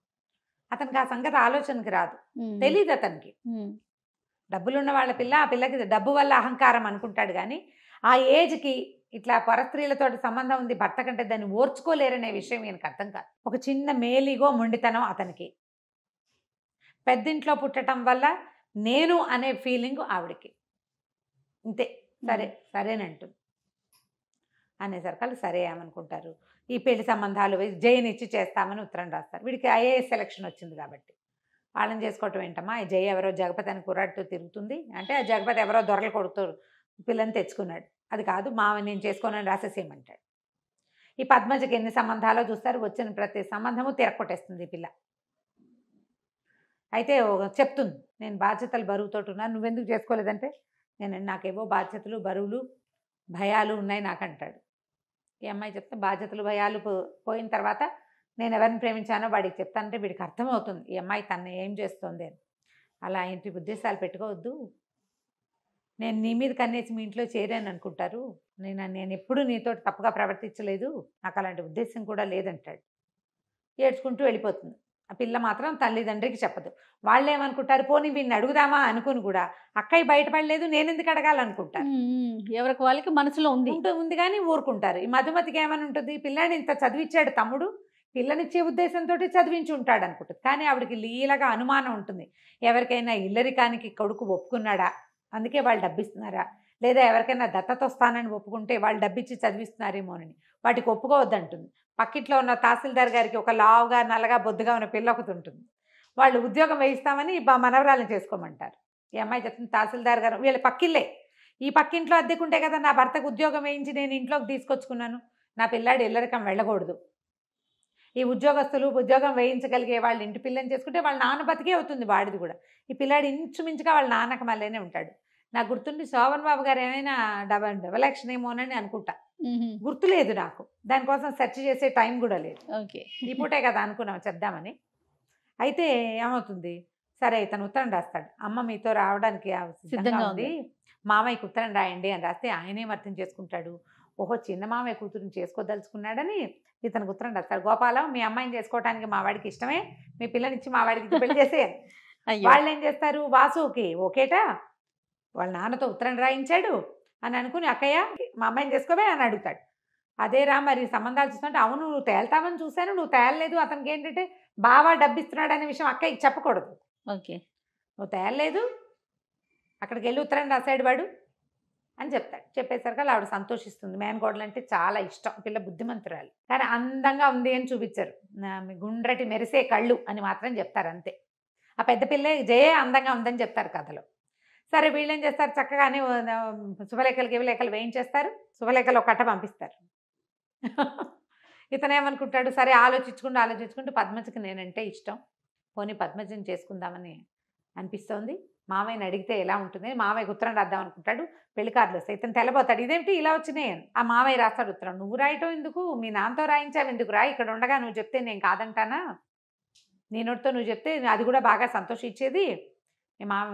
అతనికి ఆ సంగతి ఆలోచనకి రాదు, తెలియదు అతనికి. డబ్బులున్న వాళ్ళ పిల్ల, ఆ పిల్లకి డబ్బు వల్ల అహంకారం అనుకుంటాడు. కానీ ఆ ఏజ్కి ఇట్లా పరస్త్రీలతో సంబంధం ఉంది భర్త కంటే, దాన్ని ఓర్చుకోలేరనే విషయం ఈయనకు అర్థం కాదు. ఒక చిన్న మేలిగో మొండితనం అతనికి. పెద్దింట్లో పుట్టడం వల్ల నేను అనే ఫీలింగ్ ఆవిడకి. ఇంతే, సరేనంటుంది. అనేసరికి సరే ఏమనుకుంటారు, ఈ పెళ్లి సంబంధాలు జయనిచ్చి చేస్తామని ఉత్తరం రాస్తారు. వీడికి ఐఏఎస్ సెలక్షన్ వచ్చింది కాబట్టి వాళ్ళని చేసుకోవటం ఏంటమ్మా, జయ ఎవరో జగపతి అని కుర్రాడితో తిరుగుతుంది అంటే, ఆ జగపతి ఎవరో దొరలు కొడుతూ పిల్లని తెచ్చుకున్నాడు, అది కాదు మావ నేను చేసుకోనని రాసేసేయమంటాడు. ఈ పద్మజకి ఎన్ని సంబంధాలో చూస్తారు, వచ్చిన ప్రతి సంబంధము తిరగొట్టేస్తుంది ఈ పిల్ల. అయితే చెప్తుంది, నేను బాధ్యతలు బరువుతోటి ఉన్నాను, నువ్వెందుకు చేసుకోలేదంటే, నాకేవో బాధ్యతలు బరువులు భయాలు ఉన్నాయి నాకంటాడు. ఈ అమ్మాయి చెప్తే బాధ్యతలు భయాలు పోయిన తర్వాత నేను ఎవరిని ప్రేమించానో వాడికి చెప్తానంటే వీడికి అర్థమవుతుంది ఈ అమ్మాయి తను ఏం చేస్తుంది అని. అలా ఇంటి ఉద్దేశాలు పెట్టుకోవద్దు, నేను నీ మీద కన్నేసి మీ ఇంట్లో చేరాను అనుకుంటారు, నేను ఎప్పుడు నీతో తప్పుగా ప్రవర్తించలేదు, నాకు అలాంటి ఉద్దేశం కూడా లేదంటాడు. ఏడ్చుకుంటూ వెళ్ళిపోతుంది. ఆ పిల్ల మాత్రం తల్లిదండ్రికి చెప్పదు. వాళ్ళు ఏమనుకుంటారు, పోనీ వీడిని అడుగుదామా అనుకుని కూడా అక్కయ్య బయటపడలేదు నేను ఎందుకు అడగాలనుకుంటారు. ఎవరికి వాళ్ళకి మనసులో ఉంది కానీ ఊరుకుంటారు. ఈ మధుమతికి ఏమని ఉంటుంది, పిల్లాడిని ఇంత చదివించాడు తమ్ముడు, పిల్లనిచ్చే ఉద్దేశంతో చదివించి ఉంటాడు అనుకుంటుంది. కానీ ఆవిడకి లీలగా అనుమానం ఉంటుంది, ఎవరికైనా ఇల్లరికానికి కొడుకు ఒప్పుకున్నాడా, అందుకే వాళ్ళు డబ్బిస్తున్నారా, లేదా ఎవరికైనా దత్తత వస్తానని ఒప్పుకుంటే వాళ్ళు డబ్బిచ్చి చదివిస్తున్నారేమోనని. వాటికి ఒప్పుకోవద్దంటుంది. పక్కింట్లో ఉన్న తహసీల్దార్ గారికి ఒక లావుగా నల్లగా బొద్దుగా ఉన్న పిల్ల ఒకటి ఉంటుంది, వాళ్ళు ఉద్యోగం వేయిస్తామని మనవరాలను చేసుకోమంటారు. ఈ అమ్మాయి చెప్తుంది, తహసీల్దార్ గారు వీళ్ళ పక్కిల్లే, ఈ పక్కింట్లో అద్దెకుంటే కదా నా భర్తకు ఉద్యోగం వేయించి నేను ఇంట్లోకి తీసుకొచ్చుకున్నాను, నా పిల్లాడు ఇల్లరికం వెళ్ళకూడదు. ఈ ఉద్యోగస్తులు ఉద్యోగం వేయించగలిగే వాళ్ళు ఇంటి పిల్లని చేసుకుంటే వాళ్ళ నాన్న బతికే అవుతుంది వాడిది కూడా. ఈ పిల్లాడు ఇంచుమించుగా వాళ్ళ నాన్నకు మళ్ళీనే ఉంటాడు. నాకు గుర్తుండి శోభన్ బాబు గారు ఏమైనా డబల్ యాక్షన్ ఏమోనని అనుకుంటా, గుర్తులేదు నాకు, దానికోసం సెర్చ్ చేసే టైం కూడా లేదు. ఓకే, ఈ పూటే కదా అనుకున్నాం చెప్దామని. అయితే ఏమవుతుంది, సరే ఇతను ఉత్తరం రాస్తాడు, అమ్మ మీతో రావడానికి సిద్ధంగా ఉంది, మామయ్యకి ఉత్తరం రాయండి అని రాస్తే ఆయనేం అర్థం చేసుకుంటాడు, ఓహో చిన్న మామయ్య కూతురుని చేసుకోదలుచుకున్నాడని ఇతనికి ఉత్తరం రాస్తాడు. గోపాలం మీ అమ్మాయిని చేసుకోవడానికి మా వాడికి ఇష్టమే, మీ పిల్లనిచ్చి మా వాడికి పెళ్లి చేసేయాలి. వాళ్ళు ఏం చేస్తారు, వాసుకి ఓకేట వాళ్ళ నాన్నతో ఉత్తరం రాయించాడు అని అనుకుని, అక్కయ్య మా అమ్మాయిని చేసుకోవే అని అడుగుతాడు. అదేరా మరి సంబంధాలు చూస్తుంటే, అవును నువ్వు తేల్తామని చూశాను, నువ్వు తేలలేదు, అతనికి ఏంటంటే బాగా డబ్బిస్తున్నాడు అనే విషయం అక్కయ్యకి చెప్పకూడదు. ఓకే, నువ్వు తేలలేదు, అక్కడికి వెళ్ళి ఉత్తరం రాశాడు వాడు అని చెప్తాడు. చెప్పేసరికి ఆవిడ సంతోషిస్తుంది. మేనకోడలు అంటే చాలా ఇష్టం, పిల్ల బుద్ధిమంతురాలు, కానీ అందంగా ఉంది అని చూపించారు, గుండ్రటి మెరిసే కళ్ళు అని మాత్రం చెప్తారు అంతే. ఆ పెద్ద పిల్ల జయ అందంగా ఉందని చెప్తారు కథలో. సరే వీళ్ళు ఏం చేస్తారు, చక్కగానే శుభలేఖలు వేయించేస్తారు, శుభలేఖలు ఒక కట్ట పంపిస్తారు. ఇతను ఏమనుకుంటాడు, సరే ఆలోచించుకుంటూ పద్మజకి నేనంటే ఇష్టం, పోనీ పద్మజని చేసుకుందామని అనిపిస్తోంది, మామయ్యని అడిగితే ఎలా ఉంటుంది, మామయ్యకి ఉత్తరం రాద్దాం అనుకుంటాడు, పెళ్లి కార్డులు వస్తాయి, ఇతను తెల్లబోతాడు, ఇదేంటి ఇలా వచ్చినాయి అని. ఆ మామయ్య రాస్తాడు ఉత్తరం, నువ్వు రాయటం ఎందుకు, మీ నాన్నతో రాయించావు ఎందుకు రా, ఇక్కడ ఉండగా నువ్వు చెప్తే నేను కాదంటానా, నీ నోటితో నువ్వు చెప్తే అది కూడా బాగా సంతోషించేది,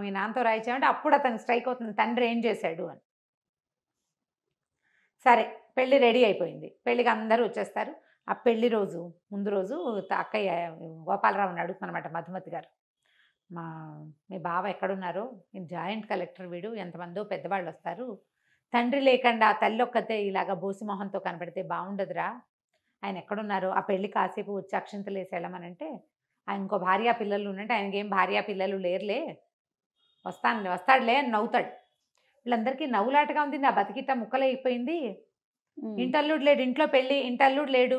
మీ నాన్నతో రాయించామంటే అప్పుడు అతనికి స్ట్రైక్ అవుతుంది తండ్రి ఏం చేశాడు అని. సరే పెళ్ళి రెడీ అయిపోయింది, పెళ్ళికి అందరూ వచ్చేస్తారు. ఆ పెళ్లి రోజు ముందు రోజు అక్కయ్య గోపాలరావుని అడుగుతున్నమాట మధుమతి గారు, మీ బావ ఎక్కడున్నారో, జాయింట్ కలెక్టర్ వీడు, ఎంతమందో పెద్దవాళ్ళు వస్తారు, తండ్రి లేకుండా తల్లి ఒక్కతే ఇలాగ బోసి మొహంతో కనపడితే బాగుండదురా, ఆయన ఎక్కడున్నారో ఆ పెళ్లి కాసేపు వచ్చి అక్షింతలు వేసి వెళ్ళమనంటే, ఆయన ఇంకో భార్యా పిల్లలు ఉన్నట్టు ఆయనకి ఏం భార్యా పిల్లలు లేరులే, వస్తాడులే అని నవ్వుతాడు. వీళ్ళందరికీ నవ్వులాటగా ఉంది, నా బతికిట్ట ముక్కలైపోయింది, ఇంటల్లుడు లేడు, ఇంట్లో పెళ్ళి, ఇంటల్లుడు లేడు,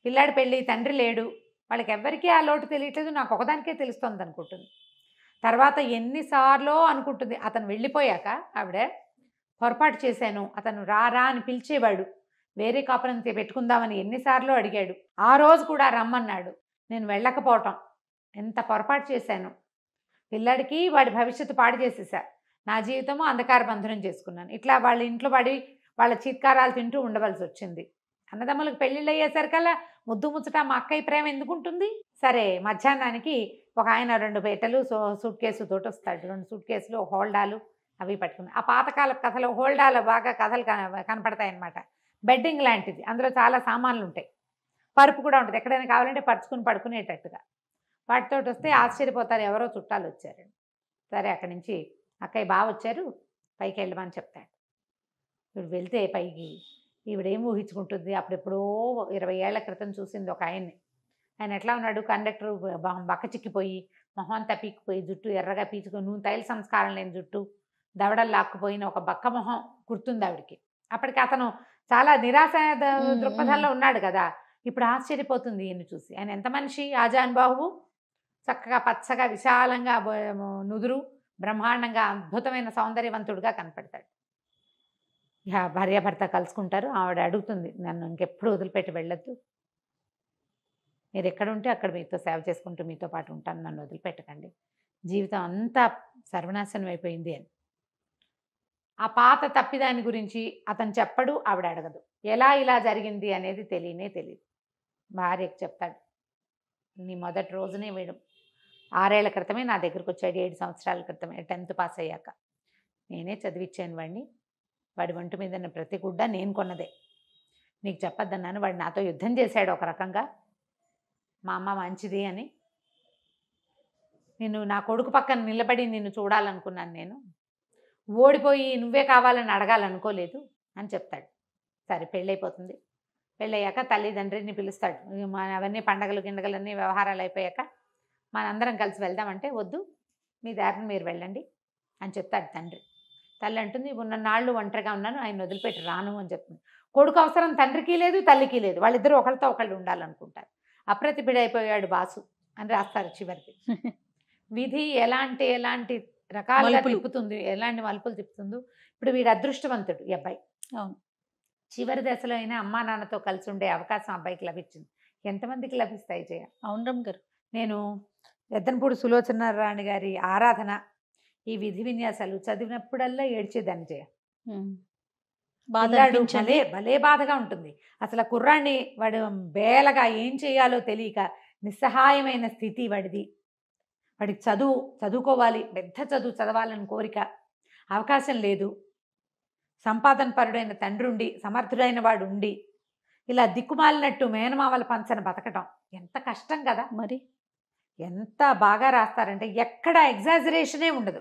పిల్లాడి పెళ్ళి, తండ్రి లేడు, వాళ్ళకి ఎవ్వరికీ ఆ లోటు తెలియట్లేదు, నాకు ఒకదానికే తెలుస్తుంది అనుకుంటుంది. తర్వాత ఎన్నిసార్లు అనుకుంటుంది, అతను వెళ్ళిపోయాక ఆవిడ పొరపాటు చేశాను, అతను రా అని పిలిచేవాడు, వేరే కాపురం పెట్టుకుందామని ఎన్నిసార్లు అడిగాడు, ఆ రోజు కూడా రమ్మన్నాడు, నేను వెళ్ళకపోవటం ఎంత పొరపాటు చేశాను, పిల్లాడికి వాడి భవిష్యత్తు పాడు చేసేసా, నా జీవితము అంధకార బంధనం చేసుకున్నాను, ఇట్లా వాళ్ళ ఇంట్లో పడి వాళ్ళ చీత్కారాలు తింటూ ఉండవలసి వచ్చింది. అన్నదమ్ములకు పెళ్ళిళ్ళు అయ్యేసరికల్లా ముద్దు ముచ్చట మా అక్కయ్య ప్రేమ ఎందుకుంటుంది. సరే మధ్యాహ్నానికి ఒక ఆయన 2 పెట్టెలు సూట్ కేసు తోటి వస్తాడు, 2 సూట్ కేసులు హోల్డాలు అవి పట్టుకుని. ఆ పాతకాల కథలో హోల్డాలు బాగా కథలు కనపడతాయి అన్నమాట. బెడ్డింగ్ లాంటిది, అందులో చాలా సామాన్లు ఉంటాయి, పరుపు కూడా ఉంటుంది, ఎక్కడైనా కావాలంటే పరుచుకుని పడుకునేటట్టుగా. వాటితో వస్తే ఆశ్చర్యపోతారు, ఎవరో చుట్టాలు వచ్చారు. సరే అక్కడి నుంచి అక్కయ్య బావ వచ్చారు, పైకి వెళ్ళమని చెప్తాడు. ఇప్పుడు వెళ్తే పైకి ఈవిడేం ఊహించుకుంటుంది, అప్పుడెప్పుడో 20 ఏళ్ల క్రితం చూసింది ఒక ఆయన్ని. ఆయన ఎట్లా ఉన్నాడు, కండక్టర్ బక్క చిక్కిపోయి, మొహం అంతా పీక్కుపోయి, జుట్టు ఎర్రగా పీచుకొని, నూనె తైల సంస్కారం లేని జుట్టు, దవడలు లాక్కుపోయిన ఒక బక్క మొహం గుర్తుంది ఆవిడికి. అప్పటికి అతను చాలా నిరాశ దృక్పథంలో ఉన్నాడు కదా. ఇప్పుడు ఆశ్చర్యపోతుంది ఈయన్ని చూసి, ఆయన ఎంత మనిషి, ఆజానుబాహువు, చక్కగా పచ్చగా విశాలంగా నుదురు, బ్రహ్మాండంగా అద్భుతమైన సౌందర్యవంతుడుగా కనపడతాడు. ఇక భార్యాభర్త కలుసుకుంటారు. ఆవిడ అడుగుతుంది, నన్ను ఇంకెప్పుడు వదిలిపెట్టి వెళ్ళొద్దు, మీరు ఎక్కడ ఉంటే అక్కడ మీతో సేవ చేసుకుంటూ మీతో పాటు ఉంటాను, నన్ను వదిలిపెట్టకండి, జీవితం అంతా సర్వనాశనం అయిపోయింది అని. ఆ పాత తప్పిదాని గురించి అతను చెప్పడు, ఆవిడ అడగదు, ఎలా ఇలా జరిగింది అనేది తెలియదు. భార్యకు చెప్తాడు, నీ మొదటి రోజునే వీడు 6 ఏళ్ల క్రితమే నా దగ్గరకు వచ్చాడు, 7 సంవత్సరాల క్రితమే, 10th పాస్ అయ్యాక నేనే చదివిచ్చాను వాడిని, వాడి ఒంటి మీద ప్రతి గుడ్డ నేను కొన్నదే, నీకు చెప్పొద్దన్నాను, వాడు నాతో యుద్ధం చేశాడు ఒక రకంగా, మా అమ్మ మంచిది అని, నేను నా కొడుకు పక్కన నిలబడి నిన్ను చూడాలనుకున్నాను, నేను ఓడిపోయి నువ్వే కావాలని అడగాలనుకోలేదు అని చెప్తాడు. సరే పెళ్ళైపోతుంది. పెళ్ళయ్యాక తల్లిదండ్రిని పిలుస్తాడు, అవన్నీ పండగలు గిండగలన్నీ వ్యవహారాలు అయిపోయాక మనందరం కలిసి వెళ్దామంటే, వద్దు మీ దారిని మీరు వెళ్ళండి అని చెప్తాడు తండ్రి. తల్లి అంటుంది, ఉన్న నాళ్ళు ఒంటరిగా ఉన్నాను, ఆయన వదిలిపెట్టి రాను అని చెప్తుంది. కొడుకు అవసరం తండ్రికి లేదు, తల్లికి లేదు, వాళ్ళిద్దరూ ఒకరితో ఒకళ్ళు ఉండాలనుకుంటారు. అప్రతిభుడైపోయాడు బాసు అని రాస్తారు చివరికి. విధి ఎలాంటి రకాలుగా తిప్పుతుంది, ఎలాంటి మలుపులు తిప్పుతుందో. ఇప్పుడు వీడు అదృష్టవంతుడు ఈ అబ్బాయి. చివరి దశలో అయినా అమ్మా నాన్నతో కలిసి ఉండే అవకాశం అబ్బాయికి లభించింది. ఎంతమందికి లభిస్తాయి జయ? అవునరమ్మ గారు, నేను ఎద్దనపూడి సులోచన రాణి గారి ఆరాధన, ఈ విధి విన్యాసాలు చదివినప్పుడల్లా ఏడ్చేదాన్ని జయ. భలే బాధగా ఉంటుంది. అసలు కుర్రాన్ని వాడు బేలగా ఏం చేయాలో తెలియక నిస్సహాయమైన స్థితి వాడిది. వాడికి చదువుకోవాలి, పెద్ద చదువు చదవాలని కోరిక, అవకాశం లేదు. సంపాదన పరుడైన తండ్రి ఉండి, సమర్థుడైన వాడు ఉండి, ఇలా దిక్కుమాలినట్టు మేనమావల పంచన బతకటం ఎంత కష్టం కదా. మరి ఎంత బాగా రాస్తారంటే ఎక్కడ ఎగ్జాజరేషనే ఉండదు.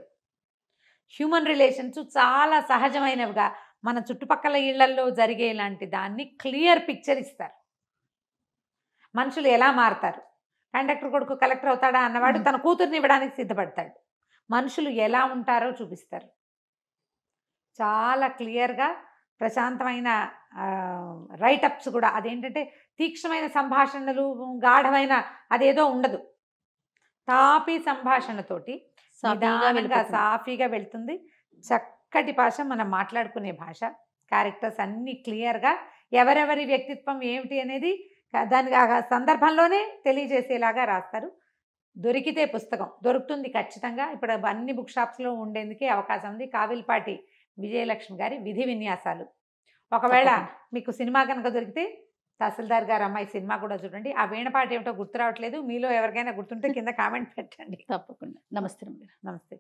హ్యూమన్ రిలేషన్స్ చాలా సహజమైనవిగా మన చుట్టుపక్కల ఇళ్లల్లో జరిగే లాంటి దాన్ని క్లియర్ పిక్చర్ ఇస్తారు. మనుషులు ఎలా మారుతారు, కండక్టర్ కొడుకు కలెక్టర్ అవుతాడా అన్నవాడు తన కూతుర్ని ఇవ్వడానికి సిద్ధపడతాడు. మనుషులు ఎలా ఉంటారో చూపిస్తారు. చాలా క్లియర్గా ప్రశాంతమైన రైటప్స్ కూడా. అదేంటంటే తీక్షణమైన సంభాషణలు, గాఢమైన అదేదో ఉండదు. తాపీ సంభాషణతోటి నిదానంగా సాఫీగా వెళ్తుంది. చక్కటి భాష, మనం మాట్లాడుకునే భాష. క్యారెక్టర్స్ అన్నీ క్లియర్గా ఎవరెవరి వ్యక్తిత్వం ఏమిటి అనేది దానికి ఆ సందర్భంలోనే తెలియజేసేలాగా రాస్తారు. దొరికితే పుస్తకం దొరుకుతుంది ఖచ్చితంగా. ఇప్పుడు అన్ని బుక్ షాప్స్లో ఉండేందుకే అవకాశం ఉంది. కావిల్పాటి విజయలక్ష్మి గారి విధి విన్యాసాలు. ఒకవేళ మీకు సినిమా కనుక దొరికితే తహసీల్దార్ గారు అమ్మాయి సినిమా కూడా చూడండి. ఆ వీణపాట ఏమిటో గుర్తు రావట్లేదు. మీలో ఎవరికైనా గుర్తుంటే కింద కామెంట్ పెట్టండి. తప్పకుండా. నమస్తే. నమస్తే.